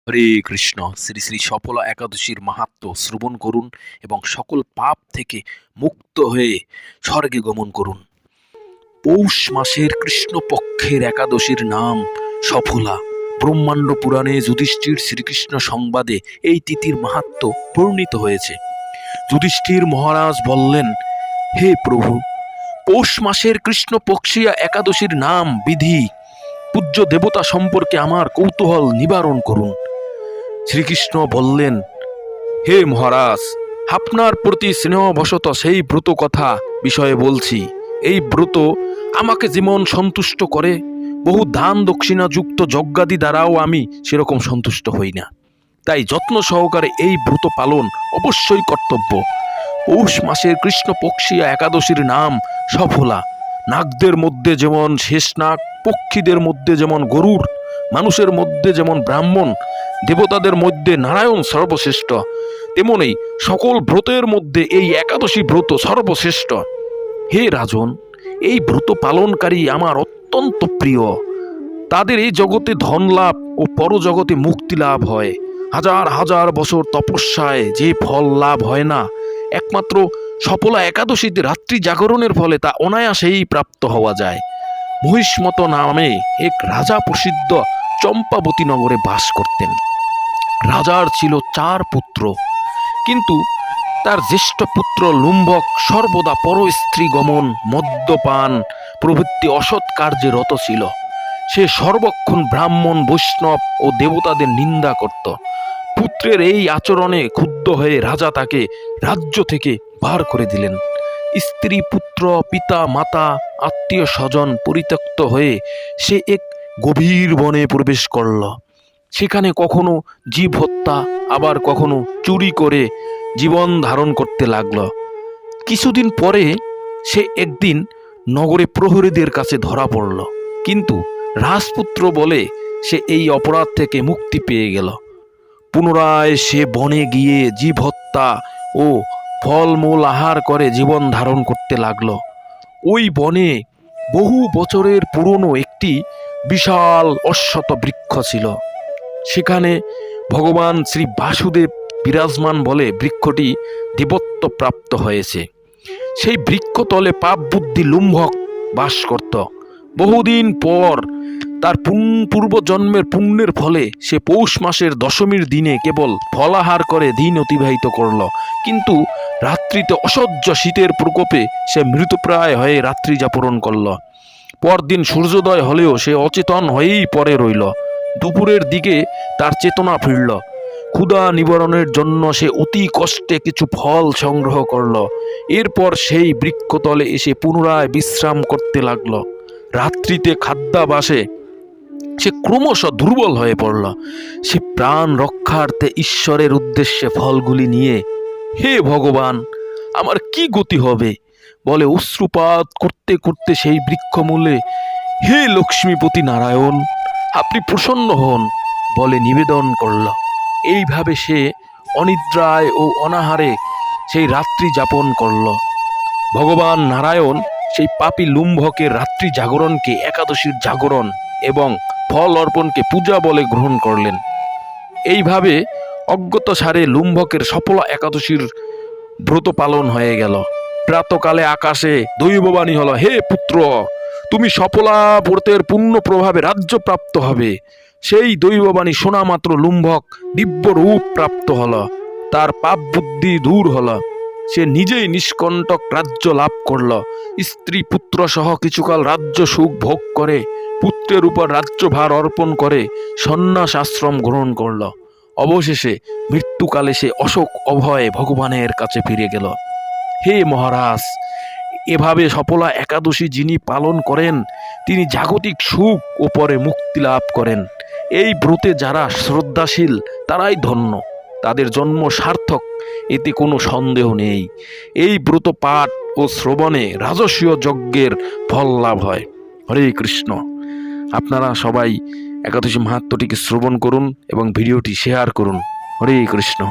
হরে কৃষ্ণ। শ্রী শ্রী সফলা একাদশীর মাহাত্ম্য শ্রবণ করুন এবং সকল পাপ থেকে মুক্ত হয়ে স্বর্গে গমন করুন। পৌষ মাসের কৃষ্ণপক্ষের একাদশীর নাম সফলা। ব্রহ্মাণ্ড পুরাণে যুধিষ্ঠির শ্রীকৃষ্ণ সংবাদে এই তিথির মাহাত্ম্য বর্ণিত হয়েছে। যুধিষ্ঠির মহারাজ বললেন, হে প্রভু, পৌষ মাসের কৃষ্ণপক্ষীয় একাদশীর নাম বিধি পূজ্য দেবতা সম্পর্কে আমার কৌতূহল নিবারণ করুন। শ্রীকৃষ্ণ বললেন, হে মহারাজ, আপনার প্রতি স্নেহবশত সেই ব্রত কথা বিষয়ে বলছি। এই ব্রত আমাকে যেমন সন্তুষ্ট করে, বহু দান দক্ষিণা যুক্ত যজ্ঞাদি দ্বারাও আমি সেরকম সন্তুষ্ট হই না। তাই যত্ন সহকারে এই ব্রত পালন অবশ্যই কর্তব্য। পৌষ মাসের কৃষ্ণপক্ষীয় একাদশীর নাম সফলা। নাগদের মধ্যে যেমন শেষনাগ, পক্ষীদের মধ্যে যেমন গরুড়, মানুষের মধ্যে যেমন ব্রাহ্মণ, দেবতাদের মধ্যে নারায়ণ সর্বশ্রেষ্ঠ, তেমনি সকল ব্রতের মধ্যে এই একাদশী ব্রত সর্বশ্রেষ্ঠ। হে রাজন, এই ব্রত পালনকারী আমার অত্যন্ত প্রিয়। তাদের এই জগতে ধন লাভ ও পরজগতে মুক্তি লাভ হয়। হাজার হাজার বছর তপস্যায় যে ফল লাভ হয় না, একমাত্র সফলা একাদশীতে রাত্রি জাগরণের ফলে তা অনায়াসেই প্রাপ্ত হওয়া যায়। মহিষ্মত নামে এক রাজা প্রসিদ্ধ চম্পাবতী নগরে বাস করতেন। রাজার ছিল 4 পুত্র, কিন্তু তার জ্যেষ্ঠ পুত্র লুম্ভক সর্বদা পরস্ত্রী গমন, মদ্যপান প্রভৃতি অসৎ কার্যে রত ছিল। সে সর্বক্ষণ ব্রাহ্মণ, বৈষ্ণব ও দেবতাদের নিন্দা করত। পুত্রের এই আচরণে ক্ষুব্ধ হয়ে রাজা তাকে রাজ্য থেকে বার করে দিলেন। স্ত্রী, পুত্র, পিতা, মাতা, আত্মীয় স্বজন পরিত্যক্ত হয়ে সে এক গভীর বনে প্রবেশ করল। সেখানে কখনো জীব হত্যা, আবার কখনো চুরি করে জীবন ধারণ করতে লাগল। কিছুদিন পরে সে একদিন নগরে প্রহরীদের কাছে ধরা পড়ল, কিন্তু রাজপুত্র বলে সে এই অপরাধ থেকে মুক্তি পেয়ে গেল। পুনরায় সে বনে গিয়ে জীব হত্যা ও ফলমূল আহার করে জীবন ধারণ করতে লাগল। ওই বনে বহু বছরের পুরনো একটি বিশাল অশ্বত্থ বৃক্ষ ছিল। সেখানে ভগবান শ্রী বাসুদেব বিরাজমান বলে বৃক্ষটি দেবত্ব প্রাপ্ত হয়েছে। সেই বৃক্ষতলে পাপ বুদ্ধি লুম্ভক বাস করত। বহুদিন পর তার পূর্বজন্মের পুণ্যের ফলে সে পৌষ মাসের দশমীর দিনে কেবল ফলাহার করে দিন অতিবাহিত করল, কিন্তু রাত্রিতে অসহ্য শীতের প্রকোপে সে মৃতপ্রায় হয়ে রাত্রি যাপন করল। পরদিন সূর্যোদয় হলেও সে অচেতন হয়েই পড়ে রইল। দুপুরের দিকে তার চেতনা ফিরল। ক্ষুধা নিবারণের জন্য সে অতি কষ্টে কিছু ফল সংগ্রহ করল। এরপর সেই বৃক্ষতলে এসে পুনরায় বিশ্রাম করতে লাগল। রাত্রিতে খাদ্যাভাসে সে ক্রমশ দুর্বল হয়ে পড়ল। সে প্রাণ রক্ষার্থে ঈশ্বরের উদ্দেশ্যে ফলগুলি নিয়ে, হে ভগবান, আমার কি গতি হবে বলে অশ্রুপাত করতে করতে সেই বৃক্ষমূলে, হে লক্ষ্মীপতি নারায়ণ, আপনি প্রসন্ন হন বলে নিবেদন করল। এইভাবে সে অনিদ্রায় ও অনাহারে সেই রাত্রি যাপন করল। ভগবান নারায়ণ সেই পাপী লুম্ভকের রাত্রি জাগরণকে একাদশীর জাগরণ এবং ফল অর্পণকে পূজা বলে গ্রহণ করলেন। এইভাবে অজ্ঞাতসারে লুম্ভকের সফলা একাদশীর ব্রত পালন হয়ে গেল। প্রাতকালে আকাশে দৈববাণী হলো, হে পুত্র, তুমি সফলা ব্রতের পুণ্য প্রভাবে রাজ্য প্রাপ্ত হবে। সেই দৈববাণী শোনা মাত্র লুম্ভক দিব্য রূপ প্রাপ্ত হল। তার পাপ বুদ্ধি দূর হল। সে নিজেই নিষ্কণ্টক রাজ্য লাভ করল। স্ত্রী পুত্র সহ কিছুকাল রাজ্য সুখ ভোগ করে পুত্রের উপর রাজ্যভার অর্পণ করে সন্ন্যাস আশ্রম গ্রহণ করল। অবশেষে মৃত্যুকালে সে অশোক অভয়ে ভগবানের কাছে ফিরে গেল। হে মহারাজ, এভাবে সফলা একাদশী যিনি পালন করেন তিনি জাগতিক সুখ ও পরে মুক্তি লাভ করেন। এই ব্রতে যারা শ্রদ্ধাশীল তারাই ধন্য, তাদের জন্ম সার্থক, এতে কোনো সন্দেহ নেই। এই ব্রত পাঠ ও শ্রবণে রাজসীয় যজ্ঞের ফল লাভ হয়। হরে কৃষ্ণ। আপনারা সবাই একাদশী মাহাত্ম্যটিকে শ্রবণ করুন এবং ভিডিওটি শেয়ার করুন। হরে কৃষ্ণ।